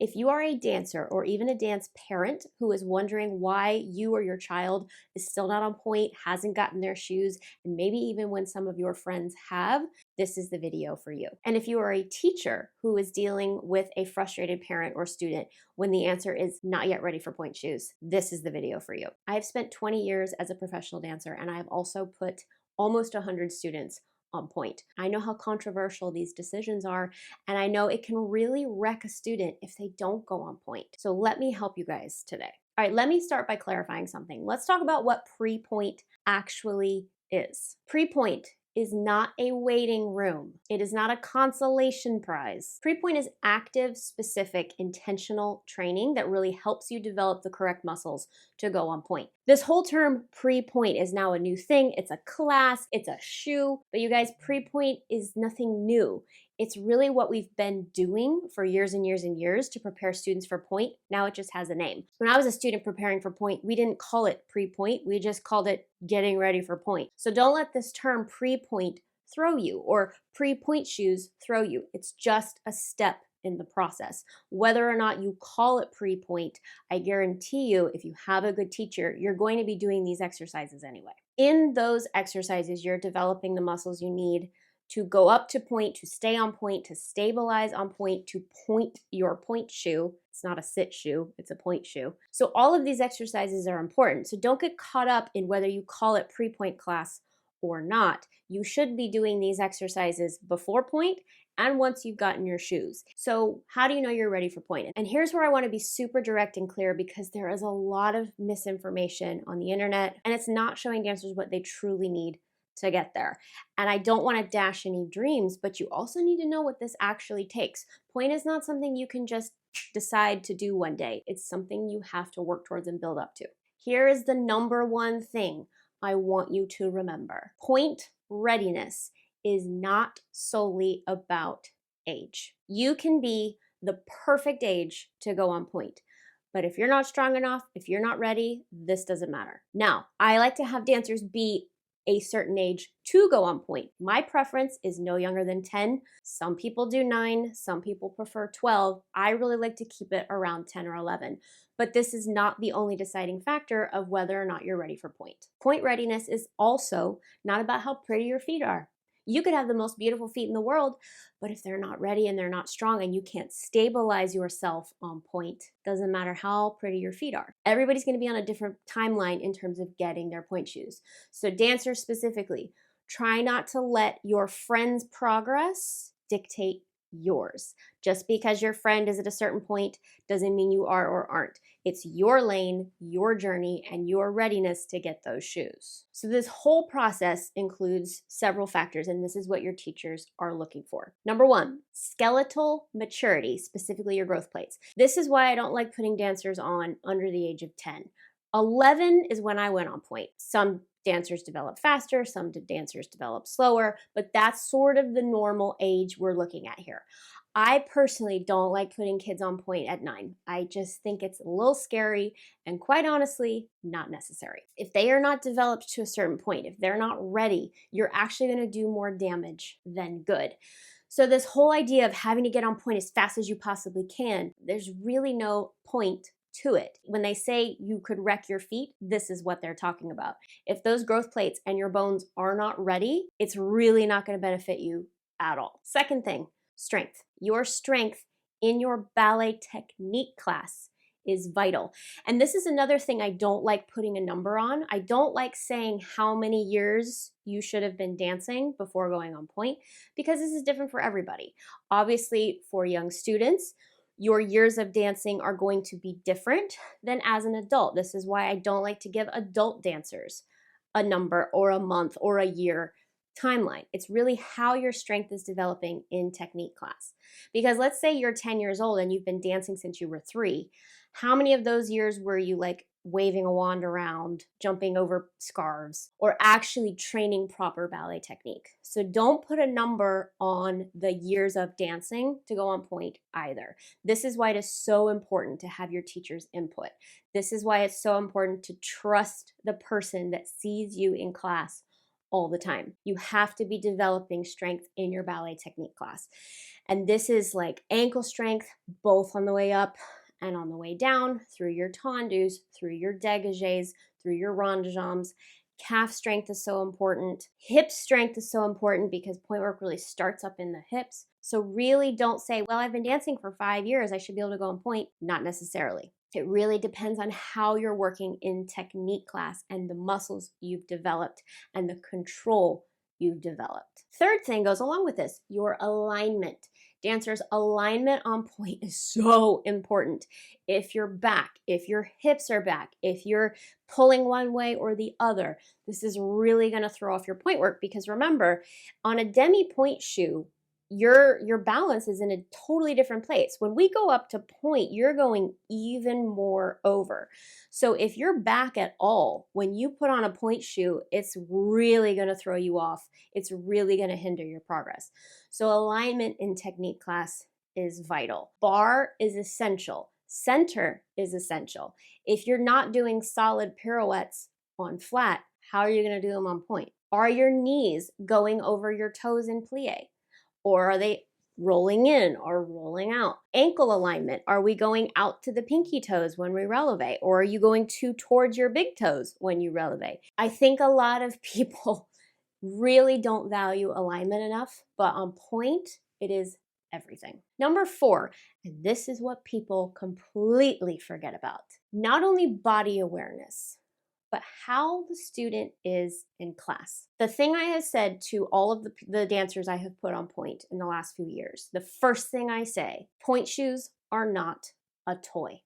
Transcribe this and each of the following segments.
If you are a dancer or even a dance parent who is wondering why you or your child is still not on point, hasn't gotten their shoes, and maybe even when some of your friends have, this is the video for you. And if you are a teacher who is dealing with a frustrated parent or student when the answer is not yet ready for pointe shoes, this is the video for you. I have spent 20 years as a professional dancer, and I have also put almost 100 students on pointe. I know how controversial these decisions are, and I know it can really wreck a student if they don't go on pointe. So let me help you guys today. All right, let me start by clarifying something. Let's talk about what pre-pointe actually is. Pre-pointe is not a waiting room. It is not a consolation prize. Pre-pointe is active, specific, intentional training that really helps you develop the correct muscles to go on pointe. This whole term pre-pointe is now a new thing. It's a class, it's a shoe, but you guys, pre-pointe is nothing new. It's really what we've been doing for years and years and years to prepare students for pointe. Now it just has a name. When I was a student preparing for pointe, we didn't call it pre-pointe. We just called it getting ready for pointe. So don't let this term pre-pointe throw you or pre-pointe shoes throw you. It's just a step in the process. Whether or not you call it pre-pointe, I guarantee you, if you have a good teacher, you're going to be doing these exercises anyway. In those exercises, you're developing the muscles you need to go up to pointe, to stay on pointe, to stabilize on pointe, to point your pointe shoe. It's not a sit shoe, it's a pointe shoe. So all of these exercises are important. So don't get caught up in whether you call it pre-pointe class or not. You should be doing these exercises before pointe and once you've gotten your shoes. So how do you know you're ready for pointe? And here's where I want to be super direct and clear, because there is a lot of misinformation on the internet and it's not showing dancers what they truly need to get there. And I don't want to dash any dreams, but you also need to know what this actually takes. Pointe is not something you can just decide to do one day. It's something you have to work towards and build up to. Here is the number one thing I want you to remember. Pointe readiness is not solely about age. You can be the perfect age to go on pointe. But if you're not strong enough, if you're not ready, this doesn't matter. Now, I like to have dancers be a certain age to go on pointe. My preference is no younger than 10. Some people do 9, some people prefer 12. I really like to keep it around 10 or 11. But this is not the only deciding factor of whether or not you're ready for pointe. Pointe readiness is also not about how pretty your feet are. You could have the most beautiful feet in the world, but if they're not ready and they're not strong and you can't stabilize yourself on pointe, doesn't matter how pretty your feet are. Everybody's going to be on a different timeline in terms of getting their pointe shoes. So dancers specifically, try not to let your friend's progress dictate yours. Just because your friend is at a certain point doesn't mean you are or aren't. It's your lane, your journey, and your readiness to get those shoes. So this whole process includes several factors, and this is what your teachers are looking for. Number one, skeletal maturity, specifically your growth plates. This is why I don't like putting dancers on under the age of 10. 11 is when I went on pointe. Some dancers develop faster, some dancers develop slower, but that's sort of the normal age we're looking at here. I personally don't like putting kids on pointe at 9. I just think it's a little scary and quite honestly, not necessary. If they are not developed to a certain point, if they're not ready, you're actually going to do more damage than good. So this whole idea of having to get on pointe as fast as you possibly can, there's really no point to it. When they say you could wreck your feet, this is what they're talking about. If those growth plates and your bones are not ready, it's really not going to benefit you at all. Second thing, strength. Your strength in your ballet technique class is vital. And this is another thing I don't like putting a number on. I don't like saying how many years you should have been dancing before going on pointe, because this is different for everybody. Obviously, for young students, your years of dancing are going to be different than as an adult. This is why I don't like to give adult dancers a number or a month or a year timeline. It's really how your strength is developing in technique class. Because let's say you're 10 years old and you've been dancing since you were 3. How many of those years were you like waving a wand around, jumping over scarves, or actually training proper ballet technique? So don't put a number on the years of dancing to go on pointe either. This is why it is so important to have your teacher's input. This is why it's so important to trust the person that sees you in class all the time. You have to be developing strength in your ballet technique class. And this is like ankle strength, both on the way up and on the way down, through your tendus, through your dégagés, through your rond de jambes. Calf strength is so important. Hip strength is so important because pointe work really starts up in the hips. So really don't say, well, I've been dancing for 5 years, I should be able to go on pointe. Not necessarily. It really depends on how you're working in technique class and the muscles you've developed and the control you've developed. Third thing goes along with this, your alignment. Dancers, alignment on pointe is so important. If you're back, if your hips are back, if you're pulling one way or the other, this is really going to throw off your pointe work, because remember, on a demi-pointe shoe, your balance is in a totally different place. When we go up to pointe, you're going even more over. So if you're back at all, when you put on a pointe shoe, it's really going to throw you off. It's really going to hinder your progress. So alignment in technique class is vital. Bar is essential. Center is essential. If you're not doing solid pirouettes on flat, how are you going to do them on pointe? Are your knees going over your toes in plie? Or are they rolling in or rolling out? Ankle alignment. Are we going out to the pinky toes when we releve? Or are you going towards your big toes when you releve? I think a lot of people really don't value alignment enough, but on pointe, it is everything. Number 4, and this is what people completely forget about. Not only body awareness, but how the student is in class. The thing I have said to all of the dancers I have put on pointe in the last few years, the first thing I say, pointe shoes are not a toy,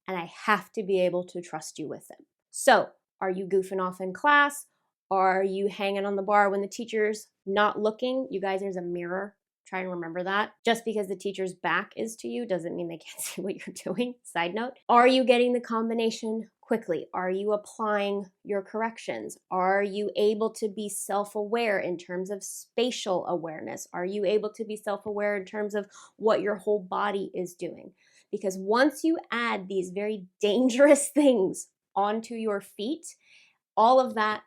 and I have to be able to trust you with them. So, are you goofing off in class? Are you hanging on the bar when the teacher's not looking? You guys, there's a mirror. Try and remember that. Just because the teacher's back is to you doesn't mean they can't see what you're doing. Side note. Are you getting the combination quickly? Are you applying your corrections? Are you able to be self-aware in terms of spatial awareness? Are you able to be self-aware in terms of what your whole body is doing? Because once you add these very dangerous things onto your feet, all of that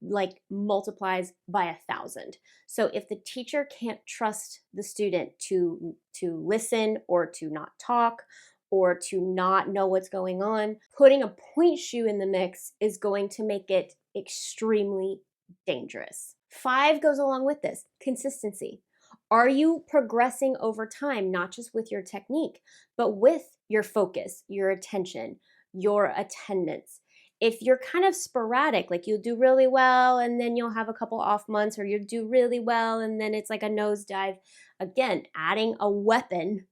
like multiplies by 1,000. So if the teacher can't trust the student to listen or to not talk or to not know what's going on, putting a pointe shoe in the mix is going to make it extremely dangerous. 5 goes along with this, consistency. Are you progressing over time, not just with your technique, but with your focus, your attention, your attendance? If you're kind of sporadic, like you'll do really well and then you'll have a couple off months, or you'll do really well and then it's like a nosedive, again, adding a weapon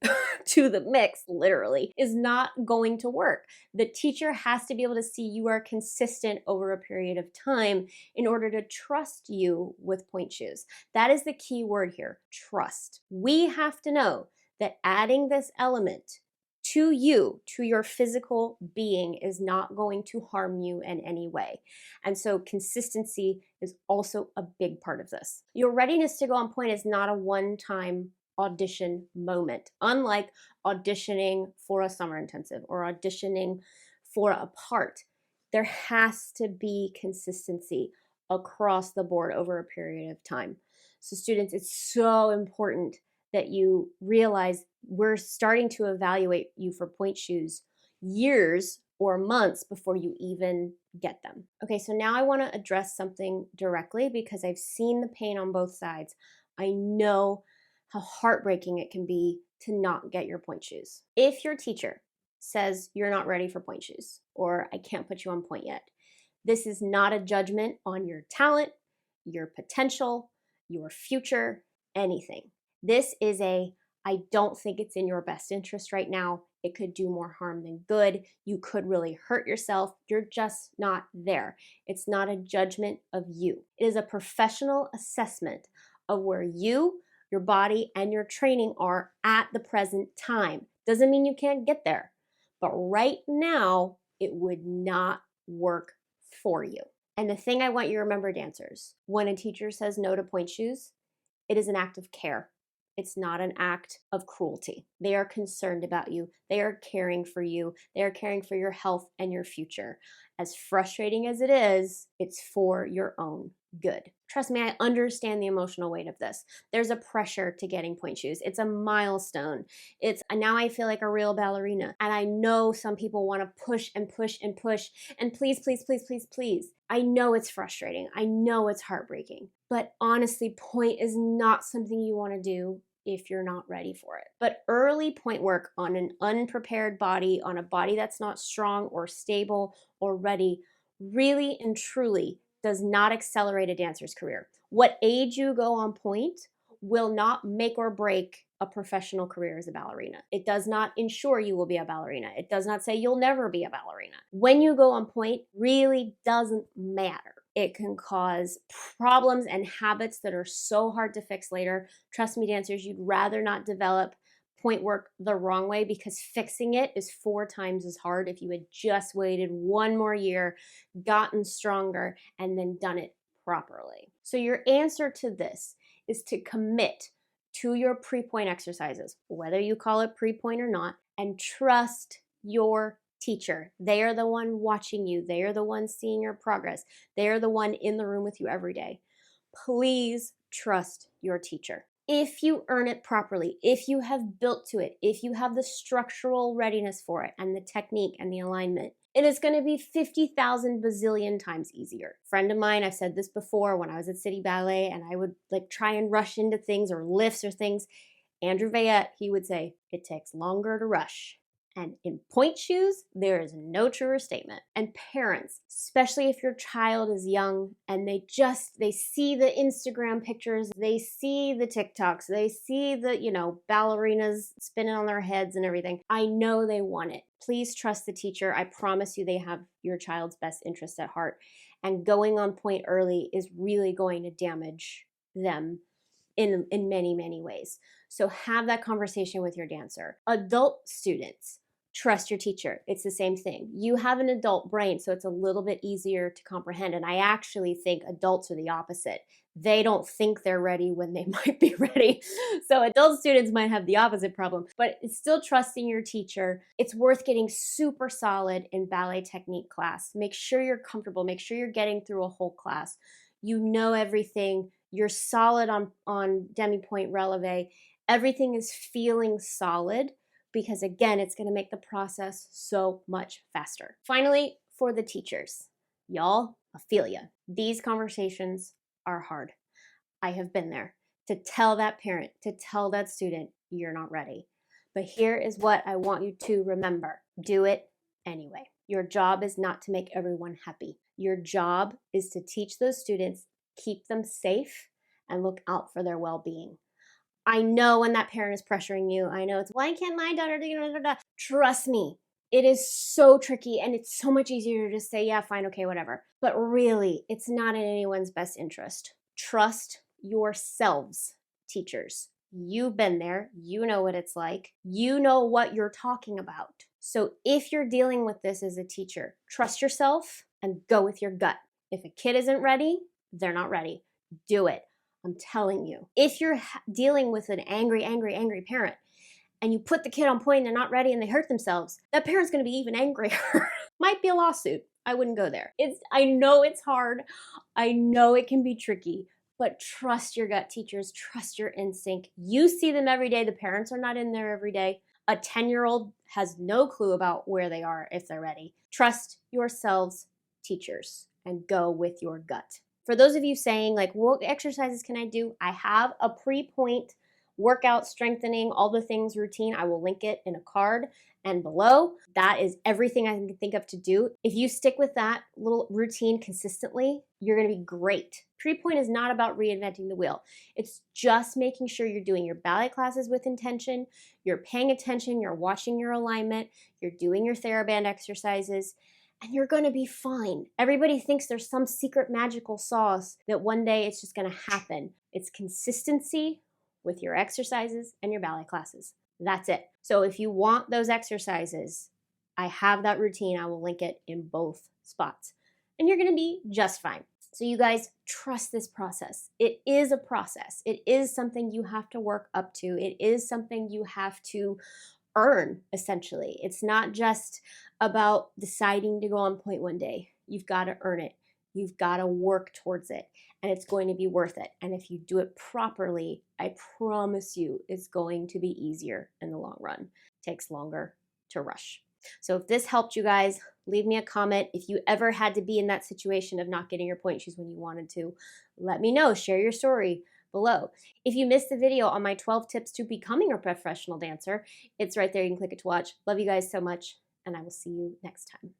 to the mix, literally, is not going to work. The teacher has to be able to see you are consistent over a period of time in order to trust you with pointe shoes. That is the key word here, trust. We have to know that adding this element to you, to your physical being, is not going to harm you in any way. And so consistency is also a big part of this. Your readiness to go on pointe is not a one-time audition moment, unlike auditioning for a summer intensive or auditioning for a part. There has to be consistency across the board over a period of time. So students, it's so important that you realize we're starting to evaluate you for pointe shoes years or months before you even get them. Okay, so now I want to address something directly because I've seen the pain on both sides. I know how heartbreaking it can be to not get your pointe shoes. If your teacher says you're not ready for pointe shoes or I can't put you on pointe yet, this is not a judgment on your talent, your potential, your future, anything. This is I don't think it's in your best interest right now. It could do more harm than good. You could really hurt yourself. You're just not there. It's not a judgment of you. It is a professional assessment of where you, your body, and your training are at the present time. Doesn't mean you can't get there, but right now, it would not work for you. And the thing I want you to remember, dancers, when a teacher says no to pointe shoes, it is an act of care. It's not an act of cruelty. They are concerned about you. They are caring for you. They are caring for your health and your future. As frustrating as it is, it's for your own Good. Trust me, I understand the emotional weight of this. There's a pressure to getting pointe shoes. It's a milestone. Now I feel like a real ballerina. And I know some people want to push and push and push and please, please, please, please, please. I know it's frustrating. I know it's heartbreaking. But honestly, pointe is not something you want to do if you're not ready for it. But early pointe work on an unprepared body, on a body that's not strong or stable or ready, really and truly does not accelerate a dancer's career. What age you go on pointe will not make or break a professional career as a ballerina. It does not ensure you will be a ballerina. It does not say you'll never be a ballerina. When you go on pointe really doesn't matter. It can cause problems and habits that are so hard to fix later. Trust me, dancers, you'd rather not develop pointe work the wrong way, because fixing it is 4 times as hard if you had just waited 1 more year, gotten stronger, and then done it properly. So your answer to this is to commit to your pre-pointe exercises, whether you call it pre-pointe or not, and trust your teacher. They are the one watching you. They are the one seeing your progress. They are the one in the room with you every day. Please trust your teacher. If you earn it properly, if you have built to it, if you have the structural readiness for it and the technique and the alignment, it is going to be 50,000 bazillion times easier. Friend of mine, I've said this before, when I was at City Ballet and I would try and rush into things or lifts or things, Andrew 𝐂𝐸𝐷, he would say, it takes longer to rush. And in pointe shoes, there is no truer statement. And parents, especially if your child is young and they see the Instagram pictures, they see the TikToks, they see the, ballerinas spinning on their heads and everything. I know they want it. Please trust the teacher. I promise you they have your child's best interest at heart. And going on pointe early is really going to damage them in many, many ways. So have that conversation with your dancer. Adult students, trust your teacher. It's the same thing. You have an adult brain, so it's a little bit easier to comprehend. And I actually think adults are the opposite. They don't think they're ready when they might be ready. So adult students might have the opposite problem, but it's still trusting your teacher. It's worth getting super solid in ballet technique class. Make sure you're comfortable. Make sure you're getting through a whole class. You know everything. You're solid on demi-pointe releve. Everything is feeling solid, because again, it's going to make the process so much faster. Finally, for the teachers, y'all, I feel ya. These conversations are hard. I have been there. To tell that parent, to tell that student, you're not ready. But here is what I want you to remember. Do it anyway. Your job is not to make everyone happy. Your job is to teach those students, keep them safe, and look out for their well-being. I know when that parent is pressuring you, I know it's, why can't my daughter do that? Trust me, it is so tricky, and it's so much easier to just say, yeah, fine, okay, whatever. But really, it's not in anyone's best interest. Trust yourselves, teachers. You've been there. You know what it's like. You know what you're talking about. So if you're dealing with this as a teacher, trust yourself and go with your gut. If a kid isn't ready, they're not ready. Do it. I'm telling you. If you're dealing with an angry parent and you put the kid on pointe and they're not ready and they hurt themselves, that parent's going to be even angrier. Might be a lawsuit. I wouldn't go there. I know it's hard. I know it can be tricky, but trust your gut, teachers. Trust your instinct. You see them every day. The parents are not in there every day. A 10-year-old has no clue about where they are if they're ready. Trust yourselves, teachers, and go with your gut. For those of you saying, what exercises can I do? I have a pre-pointe workout strengthening, all the things routine. I will link it in a card and below. That is everything I can think of to do. If you stick with that little routine consistently, you're going to be great. Pre-pointe is not about reinventing the wheel. It's just making sure you're doing your ballet classes with intention, you're paying attention, you're watching your alignment, you're doing your TheraBand exercises, and you're going to be fine. Everybody thinks there's some secret magical sauce that one day it's just going to happen. It's consistency with your exercises and your ballet classes. That's it. So if you want those exercises, I have that routine. I will link it in both spots. And you're going to be just fine. So you guys, trust this process. It is a process. It is something you have to work up to. It is something you have to earn, essentially. It's not just about deciding to go on pointe one day. You've got to earn it. You've got to work towards it, and it's going to be worth it. And if you do it properly, I promise you it's going to be easier in the long run. It takes longer to rush. So if this helped you guys, leave me a comment. If you ever had to be in that situation of not getting your pointe shoes when you wanted to, let me know. Share your story below. If you missed the video on my 12 tips to becoming a professional dancer, it's right there. You can click it to watch. Love you guys so much, and I will see you next time.